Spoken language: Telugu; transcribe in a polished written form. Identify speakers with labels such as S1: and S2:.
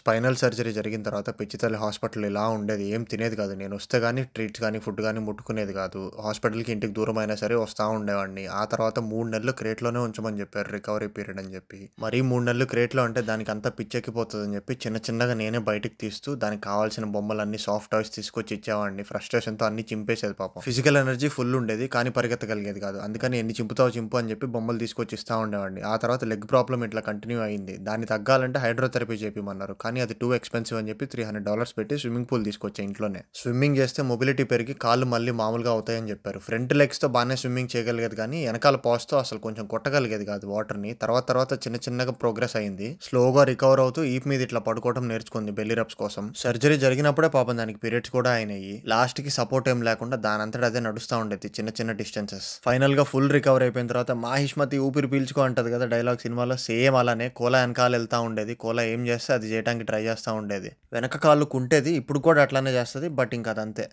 S1: స్పైనల్ సర్జరీ జరిగిన తర్వాత పిచ్చితల్లి హాస్పిటల్ ఇలా ఉండేది. ఏం తినేది కాదు. నేనొస్తే గాని ట్రీట్స్ గాని, ఫుడ్ గాని ముట్టుకునేది కాదు. హాస్పిటల్‌కి ఇంటికి దూరమైనా సరే వస్తా ఉండేవాడిని. ఆ తర్వాత 3 నెలలు క్రేట్‌లోనే ఉంచమని చెప్పారు రికవరీ పీరియడ్ అని చెప్పి. మరీ 3 నెలలు క్రేట్‌లో అంటే దానికంతా పిచ్చెక్కిపోతదని చెప్పి చిన్నగా నేనే బయటికి తీస్తూ దానికి కావాల్సిన బొమ్మలన్నీ సాఫ్ట్ టాయ్స్ తీసుకొచ్చి ఇచ్చేవాడిని. ఫ్రస్ట్రేషన్‌తో అన్నీ చింపేసేది పాపం. ఫిజికల్ ఎనర్జీ ఫుల్ ఉండేది. కానీ పరిగెత్తగలిగేది కాదు. అందుకని ఎన్ని చింపుతావో చింపు అని చెప్పి బొమ్మలు తీసుకొచ్చి ఇస్తా ఉండేవాడిని. ఆ తర్వాత లెగ్ ప్రాబ్లమ్ ఇట్లా కంటిన్యూ అయింది. దాన్ని తగ్గాలంటే హైడ్రోథెరపీ చేపిమన్నారు. కానీ అది టూ ఎక్స్‌పెన్సివ్ అని చెప్పి $300 పెట్టి స్విమ్మింగ్ పూల్ తీసుకొచ్చా ఇంట్లోనే. స్విమ్మింగ్ చేస్తే మొబిలిటీ పెరిగి కాళ్ళు మళ్ళీ మామూలుగా అవుతాయని చెప్పారు. ఫ్రంట్ లెగ్స్‌తో బానే స్విమ్మింగ్ చేయగలిగేది కానీ ఎనకాల పాస్‌తో అసలు కొంచెం కొట్టగలిగేది కాదు వాటర్‌ని. తర్వాత చిన్నగా ప్రోగ్రెస్ అయింది. స్లోగా రికవర్ అవుతూ ఈపు మీద ఇట్లా పడుకోవడం నేర్చుకుంది బెల్లీ రబ్స్ కోసం. సర్జరీ జరిగినప్పుడే పాపం దానికి పీరియడ్స్ కూడా అయినాయి. లాస్ట్‌కి సపోర్ట్ ఏం లేకుండా దానంతట అదే నడుస్తా ఉండేది చిన్న డిస్టెన్సెస్. ఫైనల్‌గా ఫుల్ రికవర్ అయిపోయిన తర్వాత మాహిష్మతి ఊపిరి పీల్చుకో అంటది కదా డైలాగ్ సినిమాలో, సేమ్ అలానే కోలా వెనకాల వెళ్తా ఉండేది. కోలా ఏం చేస్తే అది చేయడానికి ట్రై చేస్తా ఉండేది. వెనక కాళ్ళు కుంటేది. ఇప్పుడు కూడా అట్లానే చేస్తది. బట్ ఇంక అదంతే.